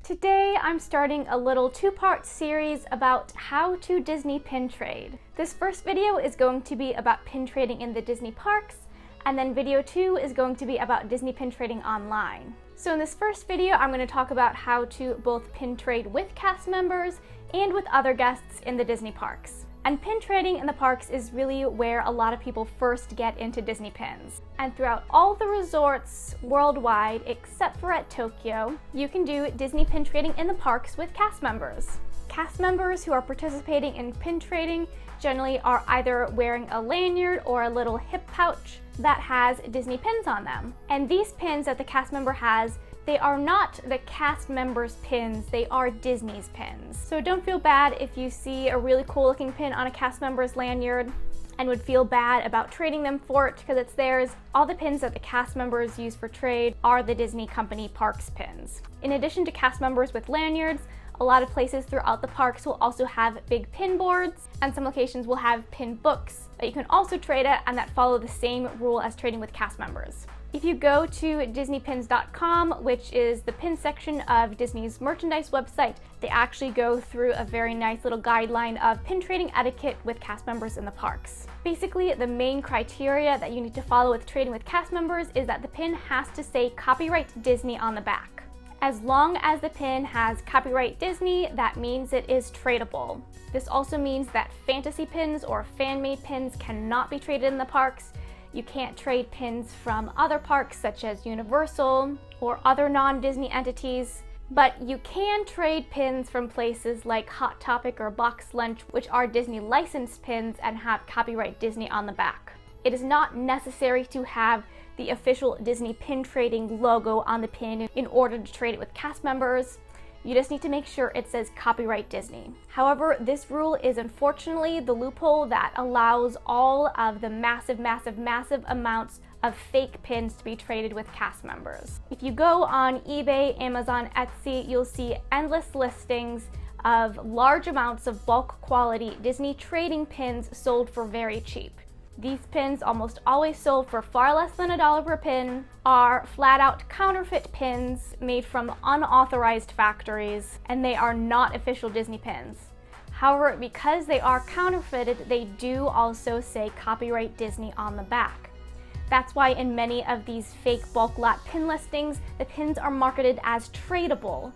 Today I'm starting a little two-part series about how to Disney pin trade. This first video is going to be about pin trading in the Disney parks, and then video 2 is going to be about Disney pin trading online. So in this first video I'm going to talk about how to both pin trade with cast members and with other guests in the Disney parks. And pin trading in the parks is really where a lot of people first get into Disney pins. And throughout all the resorts worldwide, except for at Tokyo, you can do Disney pin trading in the parks with cast members. Cast members who are participating in pin trading generally are either wearing a lanyard or a little hip pouch that has Disney pins on them. And these pins that the cast member has, they are not the cast members' pins, they are Disney's pins. So don't feel bad if you see a really cool looking pin on a cast member's lanyard and would feel bad about trading them for it because it's theirs. All the pins that the cast members use for trade are the Disney Company Parks pins. In addition to cast members with lanyards, a lot of places throughout the parks will also have big pin boards, and some locations will have pin books that you can also trade at and that follow the same rule as trading with cast members. If you go to disneypins.com, which is the pin section of Disney's merchandise website, they actually go through a very nice little guideline of pin trading etiquette with cast members in the parks. Basically, the main criteria that you need to follow with trading with cast members is that the pin has to say copyright Disney on the back. As long as the pin has copyright Disney, that means it is tradable. This also means that fantasy pins or fan-made pins cannot be traded in the parks. You can't trade pins from other parks such as Universal or other non-Disney entities, but you can trade pins from places like Hot Topic or Box Lunch, which are Disney licensed pins and have copyright Disney on the back. It is not necessary to have the official Disney pin trading logo on the pin in order to trade it with cast members. You just need to make sure it says copyright Disney. However, this rule is unfortunately the loophole that allows all of the massive amounts of fake pins to be traded with cast members. If you go on eBay, Amazon, Etsy, you'll see endless listings of large amounts of bulk quality Disney trading pins sold for very cheap. These pins, almost always sold for far less than $1 per pin, are flat out counterfeit pins made from unauthorized factories, and they are not official Disney pins. However, because they are counterfeited, they do also say copyright Disney on the back. That's why in many of these fake bulk lot pin listings, the pins are marketed as tradable.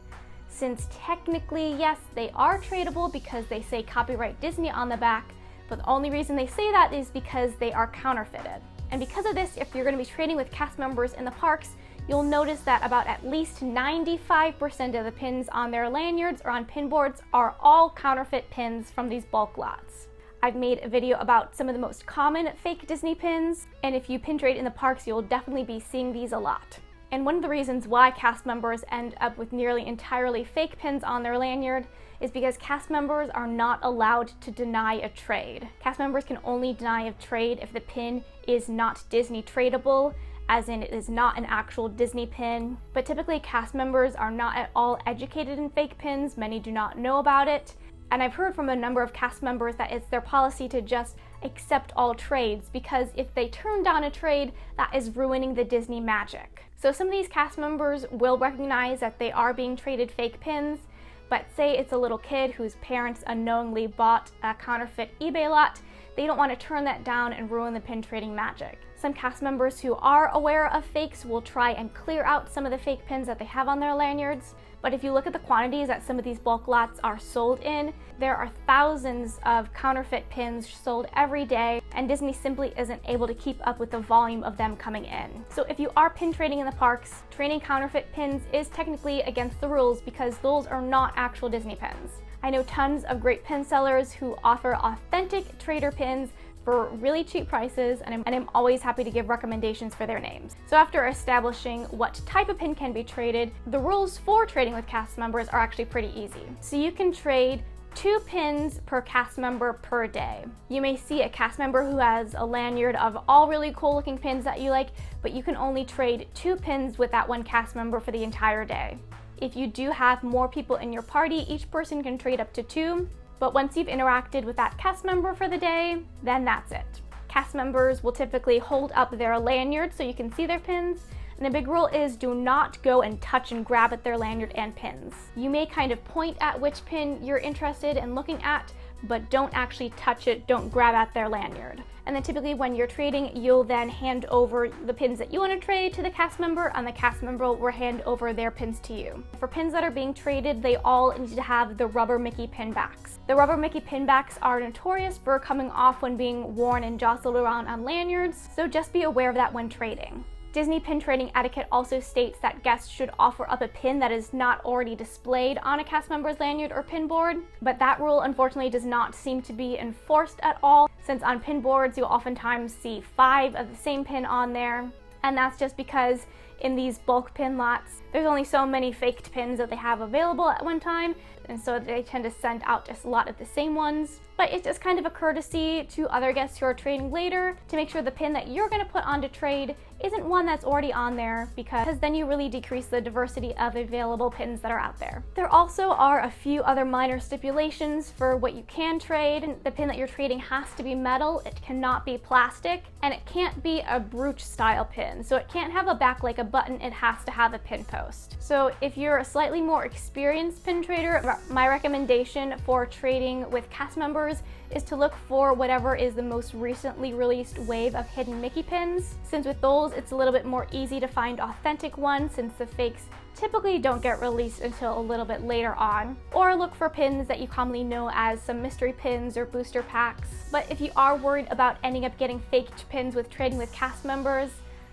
Since technically, yes, they are tradable because they say copyright Disney on the back, but the only reason they say that is because they are counterfeited. And because of this, if you're going to be trading with cast members in the parks, you'll notice that about at least 95% of the pins on their lanyards or on pin boards are all counterfeit pins from these bulk lots. I've made a video about some of the most common fake Disney pins, and if you pin trade in the parks, you'll definitely be seeing these a lot. And one of the reasons why cast members end up with nearly entirely fake pins on their lanyard is because cast members are not allowed to deny a trade. Cast members can only deny a trade if the pin is not Disney tradable, as in it is not an actual Disney pin. But typically cast members are not at all educated in fake pins. Many do not know about it. And I've heard from a number of cast members that it's their policy to just accept all trades, because if they turn down a trade, that is ruining the Disney magic. So some of these cast members will recognize that they are being traded fake pins, but say it's a little kid whose parents unknowingly bought a counterfeit eBay lot, they don't want to turn that down and ruin the pin trading magic. Some cast members who are aware of fakes will try and clear out some of the fake pins that they have on their lanyards, but if you look at the quantities that some of these bulk lots are sold in, there are thousands of counterfeit pins sold every day, and Disney simply isn't able to keep up with the volume of them coming in. So if you are pin trading in the parks, trading counterfeit pins is technically against the rules because those are not actual Disney pins. I know tons of great pin sellers who offer authentic trader pins for really cheap prices, and I'm always happy to give recommendations for their names. So after establishing what type of pin can be traded, the rules for trading with cast members are actually pretty easy. So you can trade 2 pins per cast member per day. You may see a cast member who has a lanyard of all really cool looking pins that you like, but you can only trade 2 pins with that one cast member for the entire day. If you do have more people in your party, each person can trade up to 2, but once you've interacted with that cast member for the day, then that's it. Cast members will typically hold up their lanyard so you can see their pins, and And a big rule is do not go and touch and grab at their lanyard and pins. You may kind of point at which pin you're interested in looking at, but don't actually touch it, don't grab at their lanyard. And then typically when you're trading, you'll then hand over the pins that you want to trade to the cast member, and the cast member will hand over their pins to you. For pins that are being traded, they all need to have the rubber Mickey pin backs. The rubber Mickey pin backs are notorious for coming off when being worn and jostled around on lanyards, so just be aware of that when trading. Disney pin trading etiquette also states that guests should offer up a pin that is not already displayed on a cast member's lanyard or pin board, but that rule unfortunately does not seem to be enforced at all, since on pin boards you'll oftentimes see 5 of the same pin on there, and that's just because in these bulk pin lots, there's only so many faked pins that they have available at one time, and so they tend to send out just a lot of the same ones. But it's just kind of a courtesy to other guests who are trading later to make sure the pin that you're going to put on to trade isn't one that's already on there, because then you really decrease the diversity of available pins that are out there. There also are a few other minor stipulations for what you can trade. The pin that you're trading has to be metal, it cannot be plastic, and it can't be a brooch style pin. So it can't have a back like a button, it has to have a pin post. So if you're a slightly more experienced pin trader, my recommendation for trading with cast members is to look for whatever is the most recently released wave of hidden Mickey pins, since with those it's a little bit more easy to find authentic ones, since the fakes typically don't get released until a little bit later on. Or look for pins that you commonly know as some mystery pins or booster packs. But if you are worried about ending up getting faked pins with trading with cast members,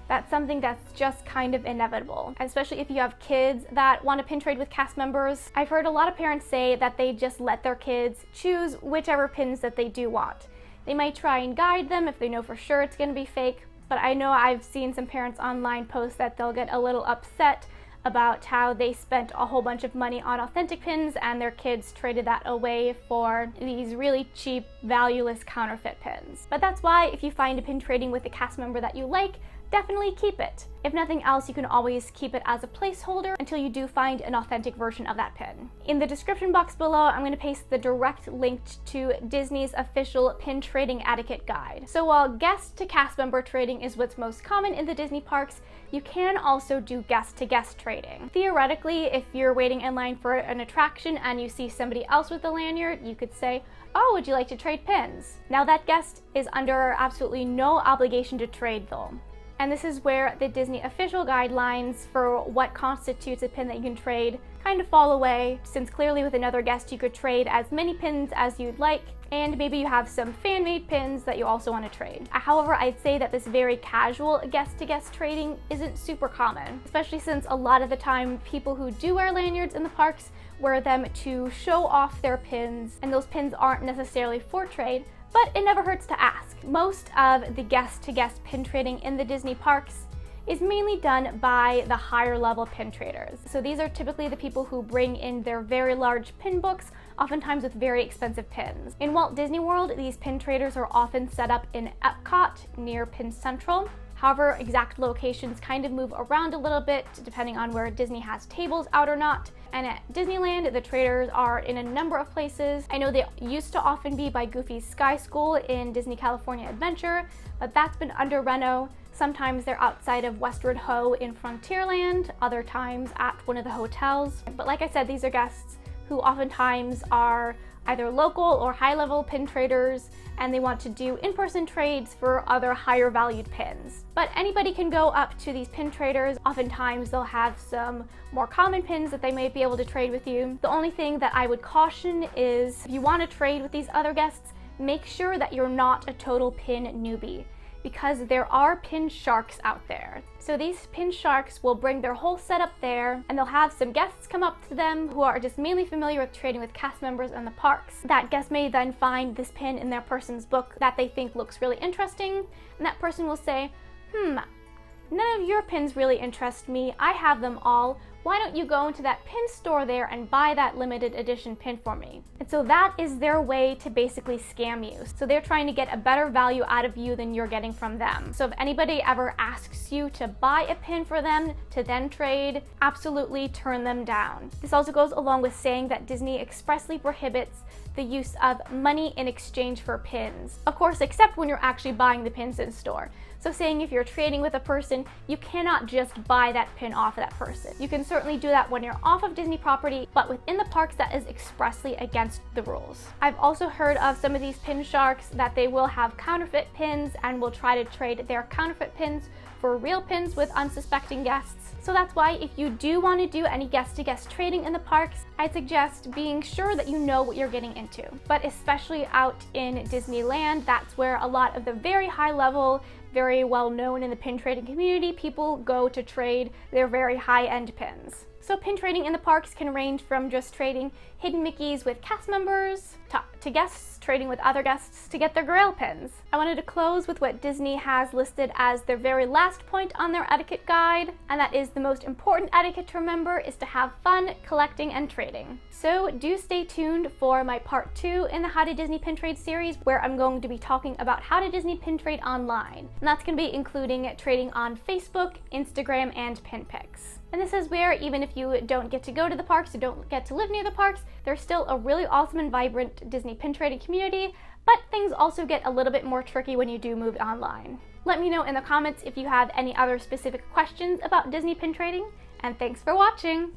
that's something that's just kind of inevitable, especially if you have kids that want to pin trade with cast members. I've heard a lot of parents say that they just let their kids choose whichever pins that they do want. They might try and guide them if they know for sure it's going to be fake, but I know I've seen some parents online post that they'll get a little upset about how they spent a whole bunch of money on authentic pins and their kids traded that away for these really cheap, valueless counterfeit pins. But that's why if you find a pin trading with a cast member that you like, definitely keep it. If nothing else, you can always keep it as a placeholder until you do find an authentic version of that pin. In the description box below, I'm going to paste the direct link to Disney's official pin trading etiquette guide. So while guest to cast member trading is what's most common in the Disney parks, you can also do guest to guest trading. Theoretically, if you're waiting in line for an attraction and you see somebody else with a lanyard, you could say, "Oh, would you like to trade pins?" Now that guest is under absolutely no obligation to trade though. And this is where the Disney official guidelines for what constitutes a pin that you can trade kind of fall away, since clearly with another guest you could trade as many pins as you'd like, and maybe you have some fan-made pins that you also want to trade. However, I'd say that this very casual guest-to-guest trading isn't super common, especially since a lot of the time people who do wear lanyards in the parks wear them to show off their pins, and those pins aren't necessarily for trade, but it never hurts to ask. Most of the guest-to-guest pin trading in the Disney parks is mainly done by the higher level pin traders. So these are typically the people who bring in their very large pin books, oftentimes with very expensive pins. In Walt Disney World, these pin traders are often set up in Epcot near Pin Central. However, exact locations kind of move around a little bit depending on where Disney has tables out or not. And at Disneyland, the traders are in a number of places. I know they used to often be by Goofy's Sky School in Disney California Adventure, but that's been under reno. Sometimes they're outside of Westward Ho in Frontierland, other times at one of the hotels. But like I said, these are guests who oftentimes are either local or high-level pin traders, and they want to do in-person trades for other higher valued pins. But anybody can go up to these pin traders. Oftentimes they'll have some more common pins that they may be able to trade with you. The only thing that I would caution is if you want to trade with these other guests, make sure that you're not a total pin newbie, because there are pin sharks out there. So these pin sharks will bring their whole setup there, and they'll have some guests come up to them who are just mainly familiar with trading with cast members in the parks. That guest may then find this pin in their person's book that they think looks really interesting, and that person will say, none of your pins really interest me, I have them all. Why don't you go into that pin store there and buy that limited edition pin for me? And so that is their way to basically scam you. So they're trying to get a better value out of you than you're getting from them. So if anybody ever asks you to buy a pin for them to then trade, absolutely turn them down. This also goes along with saying that Disney expressly prohibits the use of money in exchange for pins. Of course, except when you're actually buying the pins in store. So saying if you're trading with a person, you cannot just buy that pin off of that person. You can certainly do that when you're off of Disney property, but within the parks that is expressly against the rules. I've also heard of some of these pin sharks that they will have counterfeit pins and will try to trade their counterfeit pins for real pins with unsuspecting guests. So that's why if you do want to do any guest-to-guest trading in the parks, I'd suggest being sure that you know what you're getting into. But especially out in Disneyland, that's where a lot of the very high level, very well known in the pin trading community, people go to trade their very high-end pins. So pin trading in the parks can range from just trading hidden Mickeys with cast members to guests trading with other guests to get their grail pins. I wanted to close with what Disney has listed as their very last point on their etiquette guide, and that is the most important etiquette to remember is to have fun collecting and trading. So do stay tuned for my part 2 in the How to Disney Pin Trade series, where I'm going to be talking about how to Disney pin trade online. And that's going to be including trading on Facebook, Instagram, and PinPics. And this is where, even if you don't get to go to the parks or don't get to live near the parks, there's still a really awesome and vibrant Disney pin trading community, but things also get a little bit more tricky when you do move online. Let me know in the comments if you have any other specific questions about Disney pin trading, and thanks for watching!